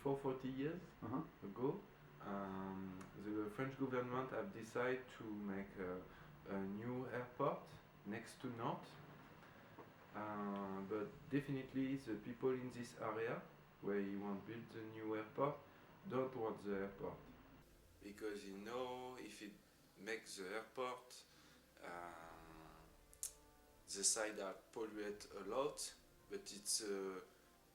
before 40 years ago, the French government have decided to make a new airport next to Nantes. But definitely the people in this area where you want to build the new airport don't want the airport. Because if it makes the airport, the side are polluted a lot, but it's a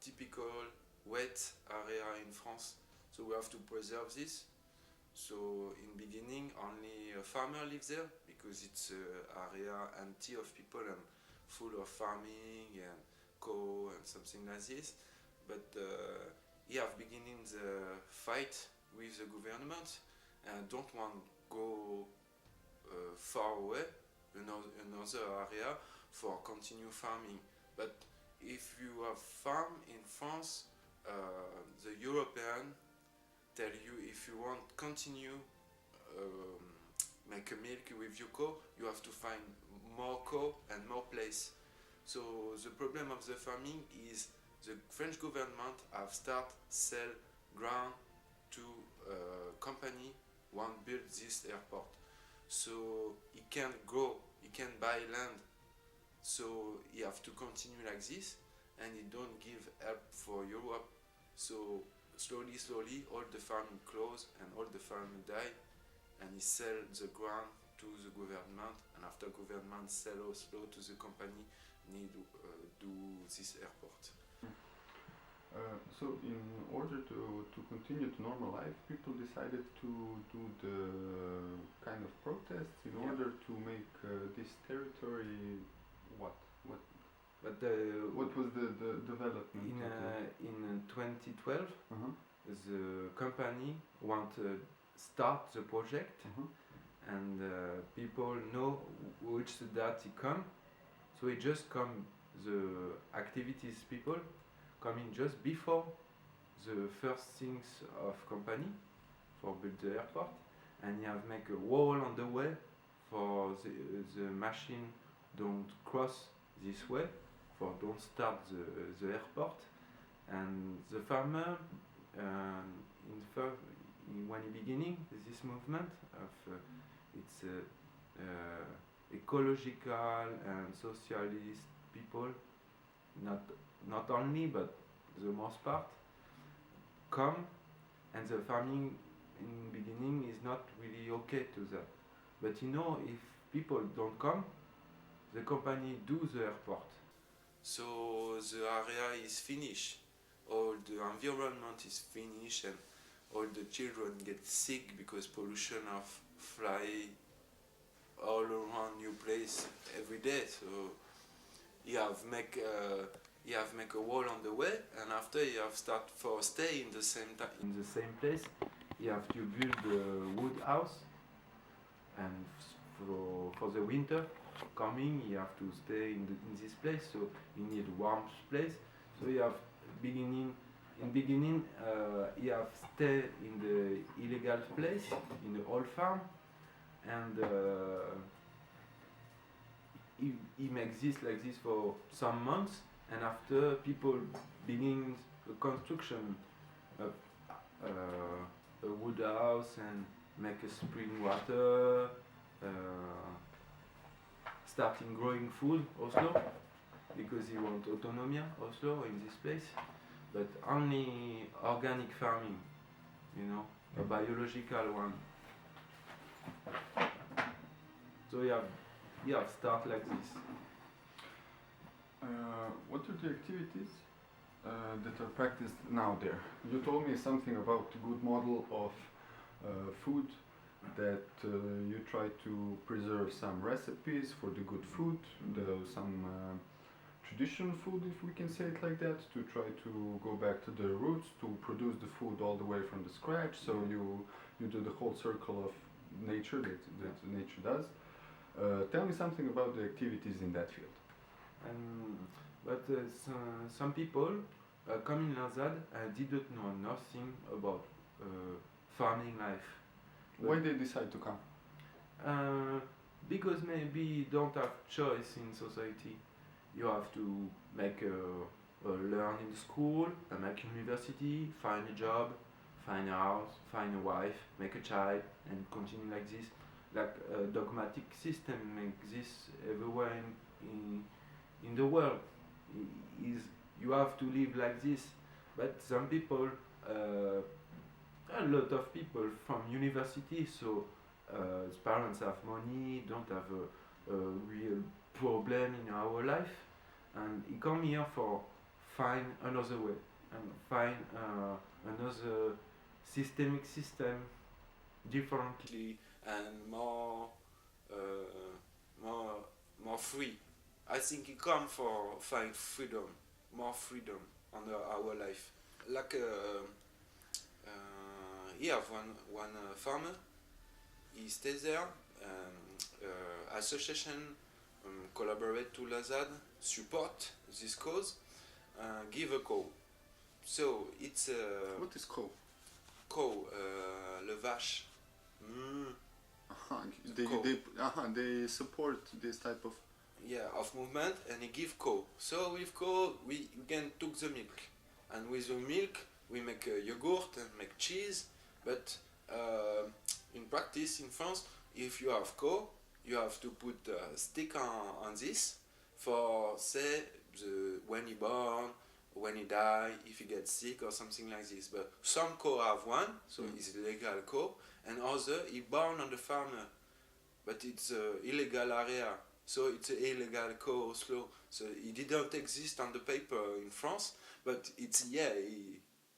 typical wet area in France, so we have to preserve this. So in beginning only a farmer lives there because it's an area empty of people and full of farming and cow and something like this. But he have beginning the fight with the government and don't want to go far away, another area for continue farming. But if you have farm in France, the European tell you if you want continue make a milk with your cow, you have to find more cow and more place. So the problem of the farming is the French government have start sell ground to company want build this airport. So he can't grow, he can't buy land. So he have to continue like this, and he don't give help for Europe. So slowly, all the farm close and all the farm die, and he sell the ground to the government, and after government sell also to the company need do this airport. So in order to continue to normal life, people decided to do the kind of protests in order to make this territory what was the development? In 2012, the company want to start the project, and people know which date it come. So it just come the activities people coming just before the first things of company for build the airport, and you have make a wall on the way for the machine don't cross this way, for don't start the airport. And the farmer when he beginning this movement of it's ecological and socialist people, not only but the most part come, and the farming in beginning is not really okay to that. But if people don't come, the company do the airport. So the area is finished, all the environment is finished, and all the children get sick because pollution of fly all around your place every day. So you have make a wall on the way, and after you have start for stay in the same place. You have to build a wood house, and for the winter coming, you have to stay in this place. So you need warm place. So you have beginning. You have stay in the illegal place in the old farm, and he makes this like this for some months, and after people begin the construction of a wood house and make a spring water, starting growing food also, because he want autonomy also in this place, but only organic farming, a biological one. So you have start like this. What are the activities that are practiced now there? You told me something about the good model of food, that you try to preserve some recipes for the good food, some traditional food, if we can say it like that, to try to go back to the roots, to produce the food all the way from the scratch. So you do the whole circle of nature that nature does. Tell me something about the activities in that field. But some people come in Lazad and didn't know nothing about farming life. Why they decide to come? Because maybe don't have choice in society. You have to make learn in school, make university, find a job, find a house, find a wife, make a child, and continue like this. Like a dogmatic system exists everywhere in the world. Is you have to live like this. But some people, a lot of people from university, so parents have money, don't have a real problem in our life, and he come here for find another way and find another systemic system differently and more free. I think he come for find freedom, more freedom on our life. Like he have one farmer. He stays there. Association collaborate to Lazad, support this cause, give a cow. So it's What is cow? Cow, le vache. They support this type of. Yeah, of movement, and he give cow. So with cow we can took the milk, and with the milk we make yogurt and make cheese. But in practice in France, if you have cow, you have to put a stick on this for say when he born, when he die, if he gets sick or something like this. But some cow have one, so it's legal cow, and other he born on the farmer, but it's illegal area. So it's an illegal cow Oslo. So it didn't exist on the paper in France, but it's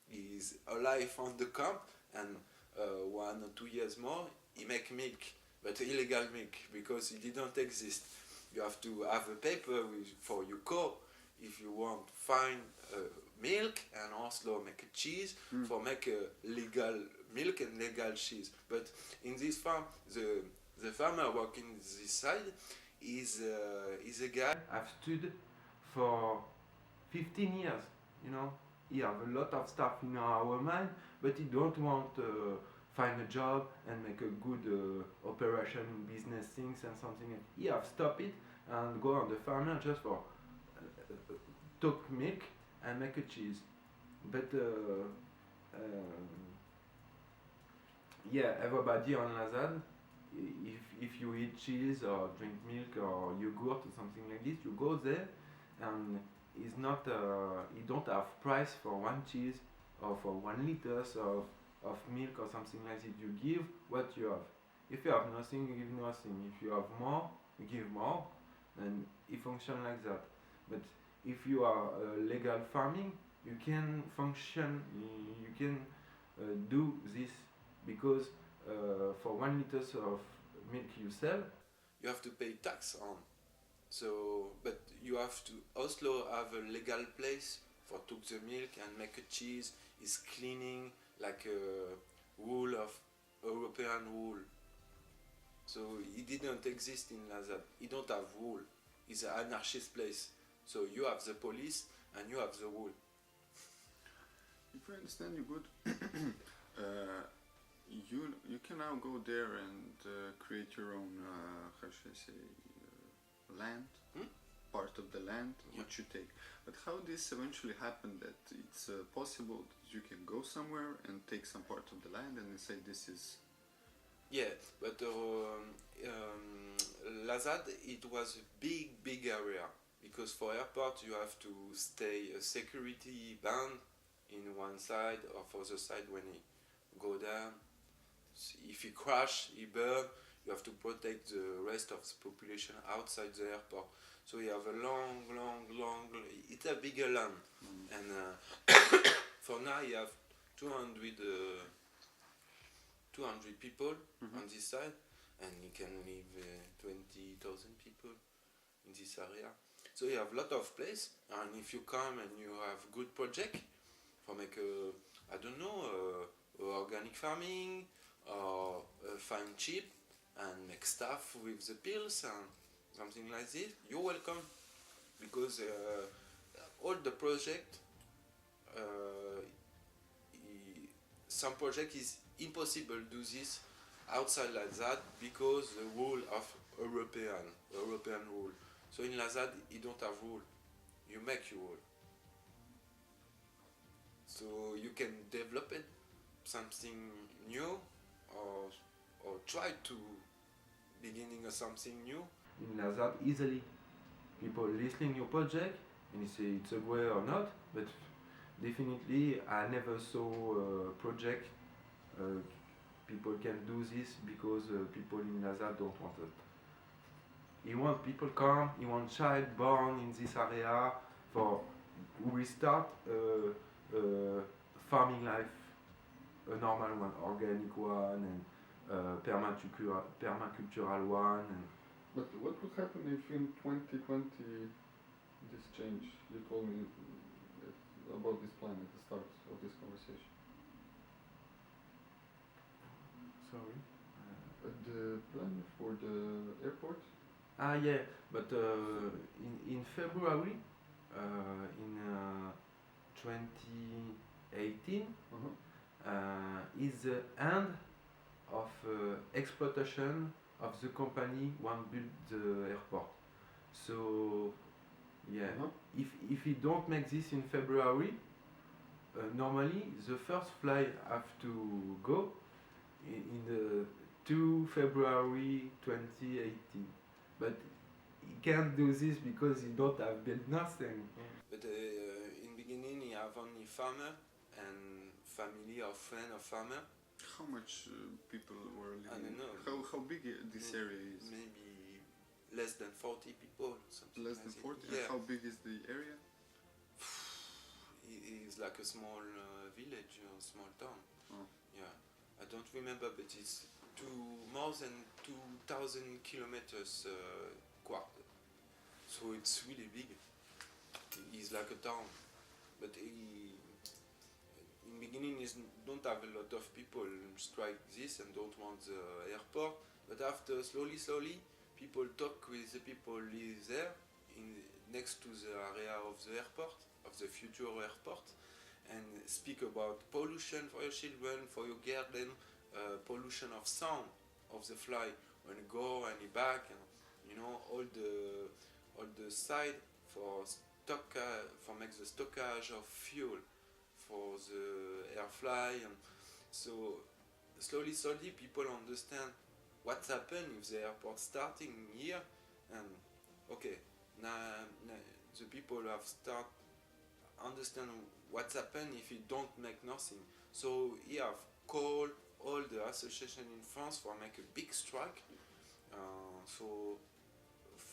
he's alive on the camp, and 1 or 2 years more he make milk, but illegal milk because it didn't exist. You have to have a paper for your cow if you want find milk, and also make a cheese for make legal milk and legal cheese. But in this farm, the farmer working this side is a guy I've stood for 15 years. You know, he have a lot of stuff in our mind, but he don't want find a job and make a good operation in business things and something. He have stopped it and go on the farmer just for took milk and make a cheese. But yeah, everybody on Lazad, if you eat cheese or drink milk or yogurt or something like this, you go there, and it's not you don't have price for one cheese or for 1 liter of milk or something like that. You give what you have. If you have nothing, you give nothing. If you have more, you give more, and it functions like that. But if you are legal farming, you can function, you can do this, because for 1 liter of milk you sell, you have to pay tax on. So, but you have to also have a legal place for took the milk and make a cheese. Is cleaning like a wool of European wool. So it didn't exist in Lazad. It don't have wool. It's an anarchist place. So you have the police and you have the wool. If I understand you good, you can now go there and create your own, how should I say, land, part of the land, which you take. But how this eventually happened that it's possible that you can go somewhere and take some part of the land and say this is. Yeah, but Lazad, it was a big area, because for airport you have to stay a security band in one side, or for the side when he go down. If he crash, he burn, you have to protect the rest of the population outside the airport. So you have a long, it's a bigger land. And for now you have 200 people on this side, and you can live 20,000 people in this area. So you have a lot of place, and if you come and you have good project for make I don't know, organic farming, or find cheap and make stuff with the pills and something like this, you're welcome, because all the project, some project is impossible to do this outside Lazad, because the rule of European rule. So in Lazad you don't have rule, you make your rule. So you can develop it, something new, or try to beginning of something new. In that easily, people listening your project and you say it's a way or not, but definitely I never saw a project people can do this because people in Nazad don't want it. You want people come, you want child born in this area for we start farming life, a normal one, organic one, and permacultural one. And but what would happen if in 2020 this change? You told me about this plan at the start of this conversation. Sorry? The plan for the airport? Yeah, but in February, in 2018, is the end of exploitation of the company one built the airport. So, yeah, if we don't make this in February, normally the first flight have to go in the 2 February 2018. But he can't do this because he don't have built nothing. But in beginning he have only farmer and family or friend of farmer. How much people were living? I don't know. How big this area is? Maybe less than 40 people. Something less than 40? Yeah. And how big is the area? It's like a small village or small town. Oh. Yeah, I don't remember, but it's more than 2,000 kilometers quarter. So it's really big. It's like a town, but in beginning don't have a lot of people strike this and don't want the airport. But after slowly, people talk with the people live there, next to the area of the airport, of the future airport, and speak about pollution for your children, for your garden, pollution of sound of the fly when you go and you back, and all the side for make the stockage of fuel for the air fly, and so slowly people understand what's happened if the airport starting here, and okay, now the people have start understand what's happened if you don't make nothing. So here I've called all the association in France for make a big strike. So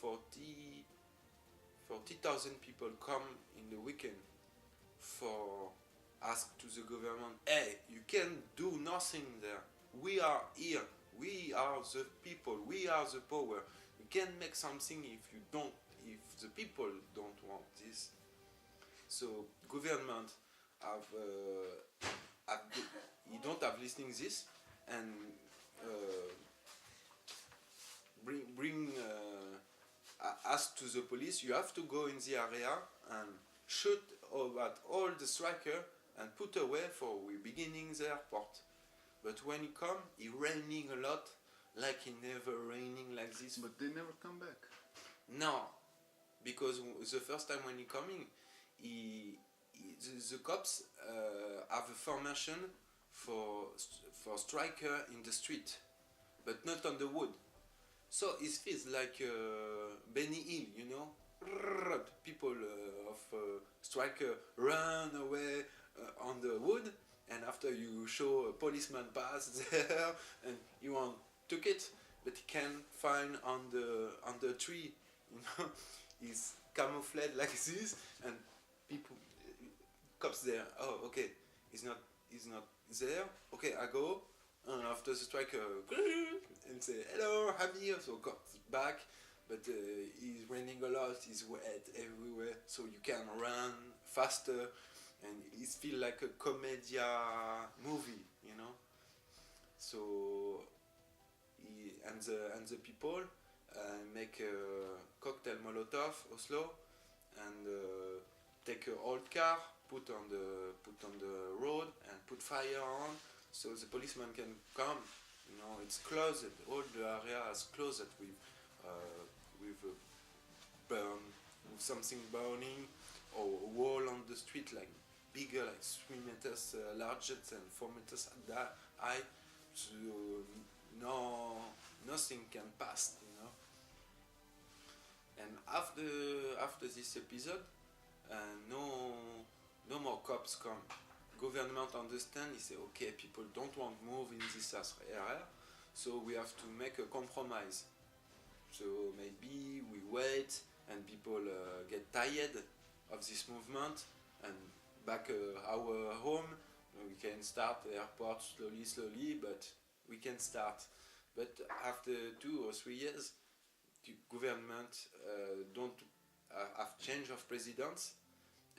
40,000 people come in the weekend for ask to the government, hey, you can do nothing there. We are here. We are the people. We are the power. You can make something if the people don't want this. So government you don't have listening this and bring ask to the police. You have to go in the area and shoot about all the striker and put away for we beginning the airport. But when he come, he raining a lot, like he never raining like this. But they never come back. No, because the first time when he coming, the cops have a formation for striker in the street, but not on the wood. So it feels like Benny Hill, people of striker run away on the wood, and after you show a policeman pass there, and you want took it, but he can't find on the tree, he's camouflaged like this, and people cops there. Oh, okay, he's not there. Okay, I go, and after the striker and say hello, I'm here. So cops back, but he's raining a lot. He's wet everywhere, so you can run faster, and it feels like a comedia movie, So and the people make a cocktail Molotov Oslo and take an old car, put on the road and put fire on, so the policeman can come. It's closed. All the area is closed with something burning, or a wall on the street, like bigger, like 3 meters larger than 4 meters high, so nothing can pass, you know. And after this episode, no more cops come. Government understand. He say, okay, people don't want to move in this area, so we have to make a compromise. So maybe we wait, and people get tired of this movement, and back our home. We can start the airport slowly, but we can start. But after 2 or 3 years, the government don't have change of presidents,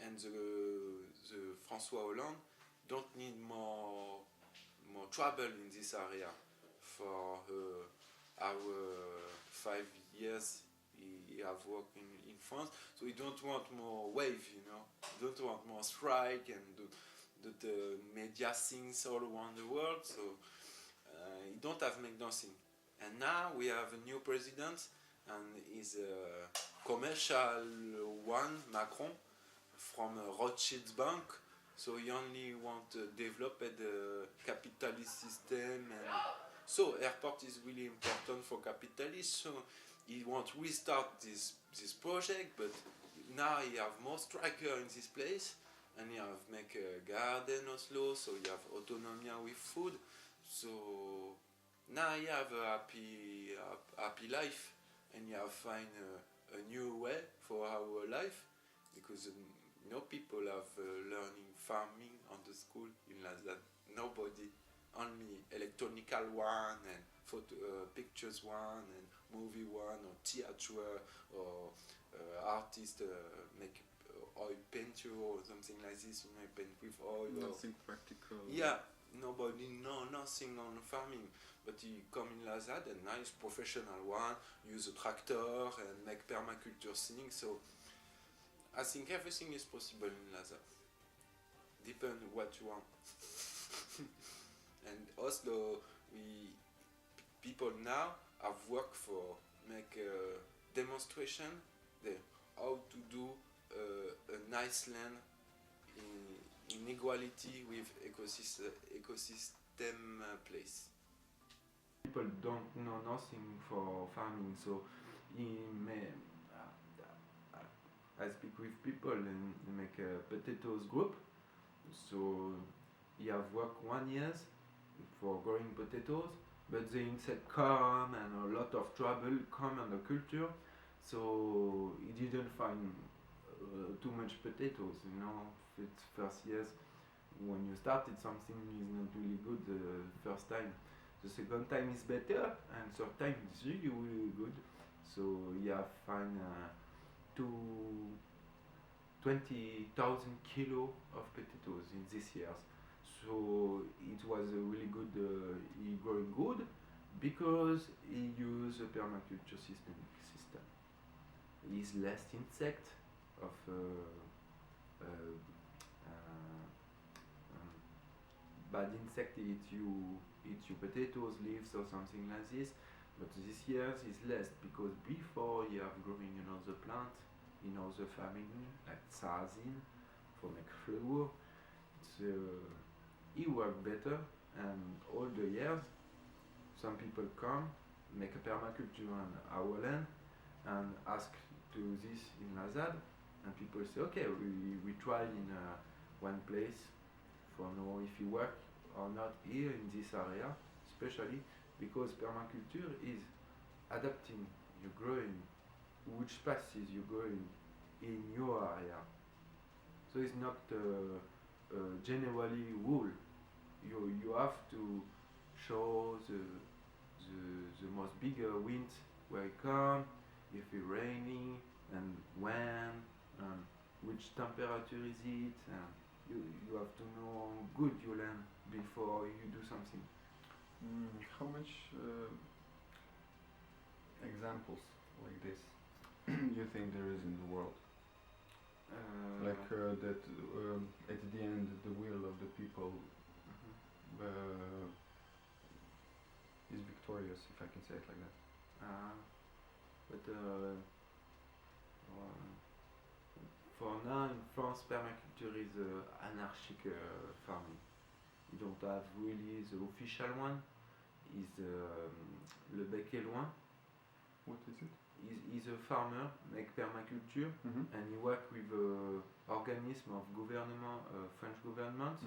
and the François Hollande don't need more trouble in this area. For our 5 years he have worked in France, so he don't want more wave, you know. He don't want more strike and the media things all around the world. So he don't have make nothing. And now we have a new president, and he's a commercial one, Macron, from Rothschild's bank. So he only want to develop the capitalist system, and so airport is really important for capitalists. So he want to restart this project, but now he have more striker in this place, and he have make a garden Oslo, so you have autonomy with food. So now you have a happy life, and you have find a new way for our life, because no people have learning farming on the school in Lazad. Nobody, only electronical one and photo pictures one and movie one or theater or artist make oil painter or something like this. You know, paint with oil. Nothing practical. Yeah, nobody know nothing on farming. But he come in Lazad, and now he's professional one, use a tractor and make permaculture things. So I think everything is possible in Lazad. Depend what you want. And Oslo, people now have worked for make a demonstration how to do a nice land in equality with ecosystem place. People don't know nothing for farming, so I speak with people and make a potatoes group. So he have worked 1 year for growing potatoes, but the insect come and a lot of trouble come on the culture. So he didn't find too much potatoes. You know, it's first years when you started something is not really good the first time. The second time is better, and third time is really good. So you have find 20,000 kilo of potatoes in this year. So it was a really good, he growing good because he used a permaculture system. Is less insect of bad insect eat your potatoes, leaves or something like this. But this year is less because before you have growing another plant in other family like sazin for make flour. It work better, and all the years some people come make a permaculture on our land and ask to this in Lazad, and people say, okay, we try in one place for know if you work or not here in this area, especially because permaculture is adapting you growing which species you growing in your area. So it's not generally rule. You have to show the most bigger wind where it come, if it's raining, and when, and which temperature is it, and you have to know good your land before you do something. How much examples like this you think there is in the world? That at the end the will of the people is victorious, if I can say it like that. But For now in France, permaculture is anarchic farming. You don't have really the official one. Is le bec et loin. What is it? He's a farmer, make permaculture, and he work with organism of government, French government,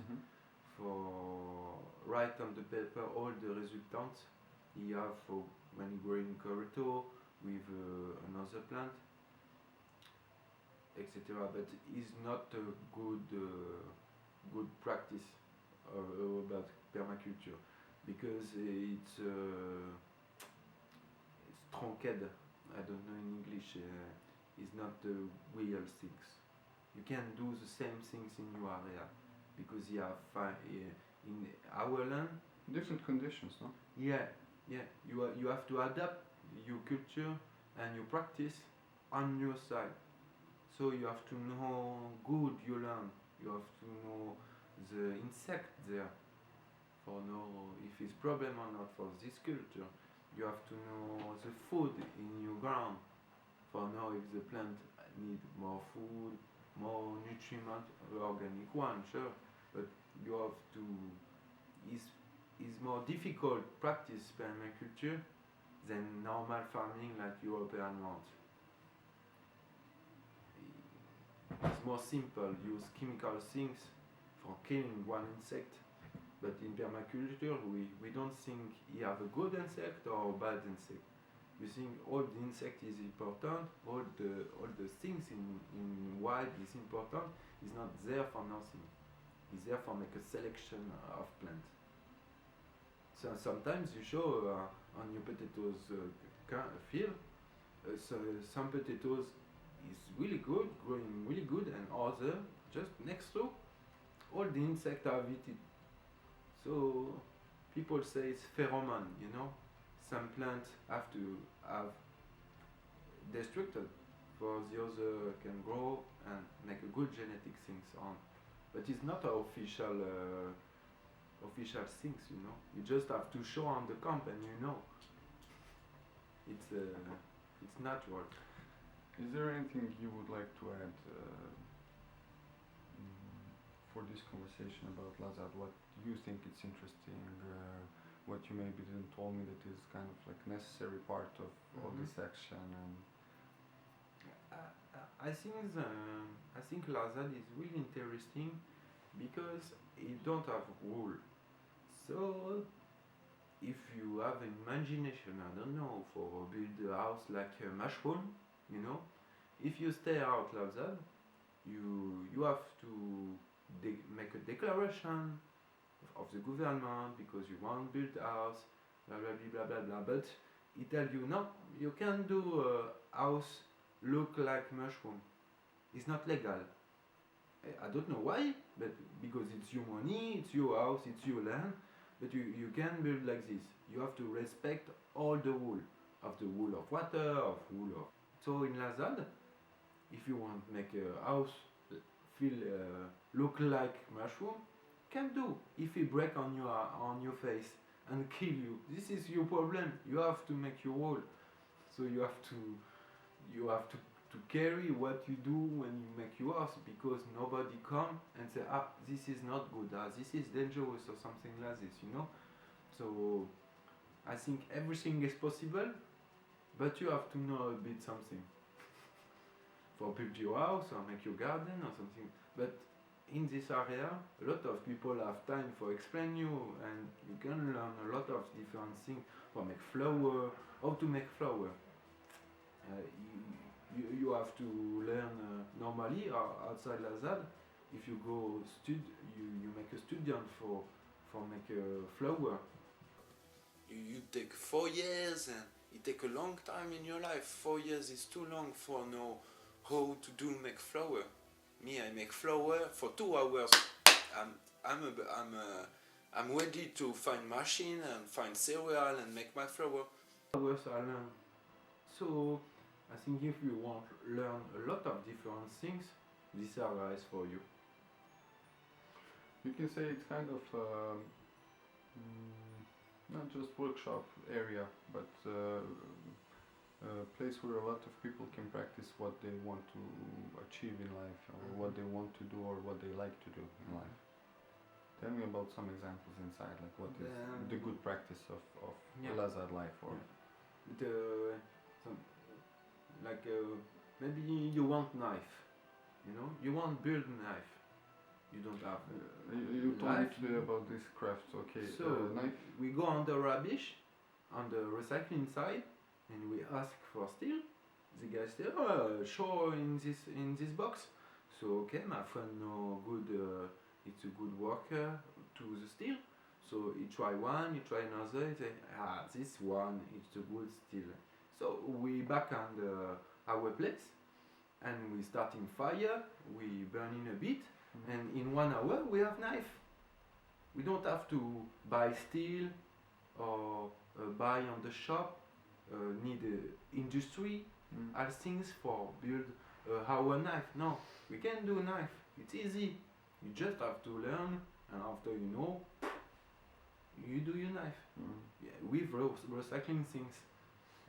for write on the paper all the results he have for when he growing corretto with another plant, etc. But it's not a good practice about permaculture because it's trunked. I don't know in English. It's not the real things. You can do the same things in your area because you have in our land Different conditions, no? Yeah. You have to adapt your culture and your practice on your side. So you have to know good your land. You have to know the insect there for know if it's problem or not for this culture. You have to know the food in your ground for know if the plant need more food, more nutriment, organic one, sure. But you have to is more difficult practice permaculture than normal farming like European ones. It's more simple, use chemical things for killing one insect. But in permaculture, we don't think you have a good insect or a bad insect. We think all the insect is important, all the things in wild is important. It's not there for nothing. It's there for make a selection of plants. So sometimes you show on your potatoes field, so some potatoes is really good, growing really good, and other just next to all the insects have eaten. So people say it's pheromone, you know. Some plants have to have destructed for the other can grow and make a good genetic things on. But it's not an official things, you know. You just have to show on the camp and you know. It's natural. Is there anything you would like to add for this conversation about Lazad? What you think it's interesting? What you maybe didn't told me that is kind of like necessary part of all this action? And I think Lazad is really interesting because it don't have rule. So if you have imagination, I don't know, for build a house like a mushroom, you know, if you stay out Lazad, you have to make a declaration of the government because you want to build a house, blah blah blah blah blah. But it tell you no, you can do a house look like mushroom. It's not legal. I don't know why, but because it's your money, it's your house, it's your land. But you can build like this. You have to respect all the rule of water, of rule of. So in Lazad, if you want to make a house feel look like mushroom, can do. If it break on your face and kill you, this is your problem. You have to make your wall. So you have to carry what you do when you make your house because nobody come and say this is not good, this is dangerous or something like this, you know. So I think everything is possible, but you have to know a bit something for build your house or make your garden or something. But in this area, a lot of people have time for explain you, and you can learn a lot of different things for make flower, how to make flower. You have to learn normally outside Lazad. If you go you make a student for make a flower. You take 4 years and it take a long time in your life. 4 years is too long for know how to make flower. Me, I make flower for 2 hours. I'm ready to find machine and find cereal and make my flower. Hours I learn. So I think if you want to learn a lot of different things, this area is for you. you can say it's kind of not just workshop area, but a place where a lot of people can practice what they want to achieve in life, or what they want to do, or what they like to do in life. Tell me about some examples inside, like what is the good practice of Lazad life, or maybe you want knife, you want build knife, you don't have you told me today about this craft. Okay, so knife. we go on the rubbish on the recycling side and we ask for steel. The guy say, oh, sure, in this box. So okay, my friend know good, it's a good worker to the steel. So he try one, he try another, he say, this one is a good steel. So we back on our place and we starting fire, we burning a bit, and in 1 hour we have knife. We don't have to buy steel or buy on the shop, need industry, all things for build our knife. No, we can do knife, it's easy. You just have to learn, and after you do your knife. With recycling things,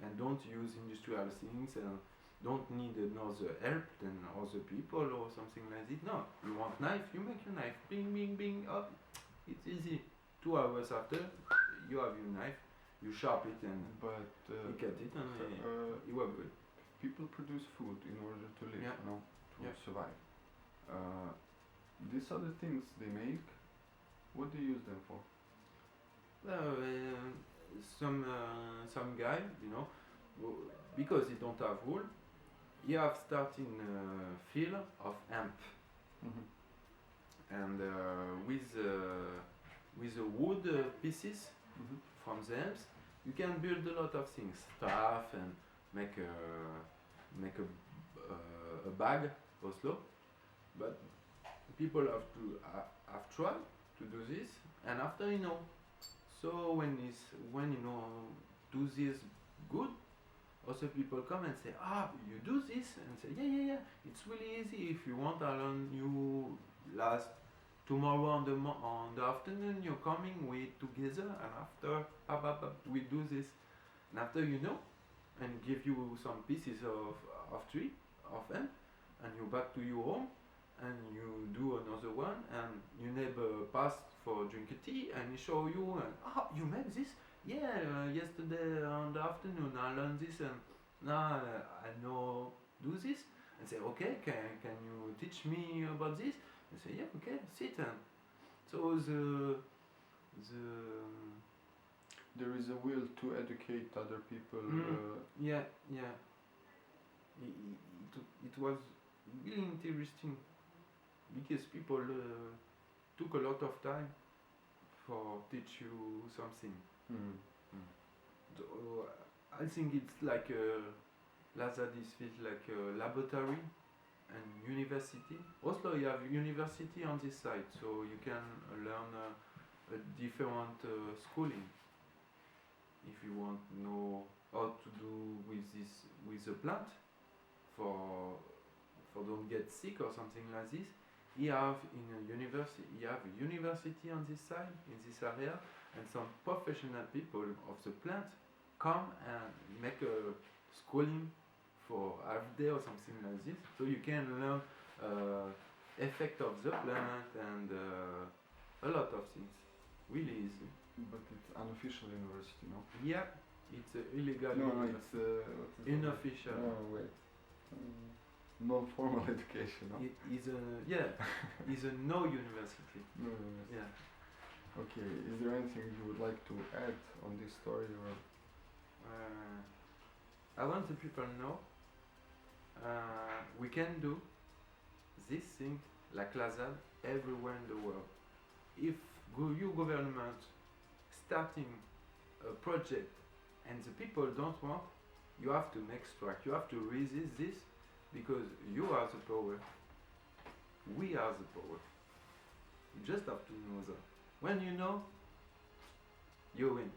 and don't use industrial things, and don't need another help than other people or something like this. No, you want knife, you make your knife, bing bing bing, up, it's easy. 2 hours after, you have your knife, you sharp it and you cut it, and you are good. People produce food in order to live, to survive. These other things they make, what do you use them for? Some guy, because he don't have wool, he have started a field of hemp, and with the wood pieces from the hemp, you can build a lot of things, stuff, and make a bag also. But people have tried to do this, and after so when do this good, also people come and say, you do this, and say, yeah, it's really easy. If you want, I'll learn you tomorrow on the afternoon. You're coming, we together, and after we do this, and after and give you some pieces of tree of hemp, and you back to your home, and you do another one, and your neighbor pass for drink a tea, and he show you, and you make this? Yeah, yesterday on the afternoon I learned this, and now I know do this, and say, okay, can you teach me about this? And say, yeah, okay, sit. And so there is a will to educate other people. Yeah. It was really interesting, because people took a lot of time for teach you something. So, I think it's like Lazad feels like a laboratory and university. Also, you have university on this side, so you can learn a different schooling if you want to know how to do with the plant for don't get sick or something like this. You have a university on this side, in this area, and some professional people of the plant come and make a schooling for half day or something like this, so you can learn effect of the plant and a lot of things, really easy. But it's unofficial university, no? Yeah, it's illegal. No, it's unofficial. No, wait. Non-formal education, no? It's a no university. No university. Yeah. Okay, is there anything you would like to add on this story, or? I want the people know we can do this thing like Lazad everywhere in the world. If your government starting a project and the people don't want, you have to make strike. You have to resist this, because you are the power. We are the power. You just have to know that. When you know, you win.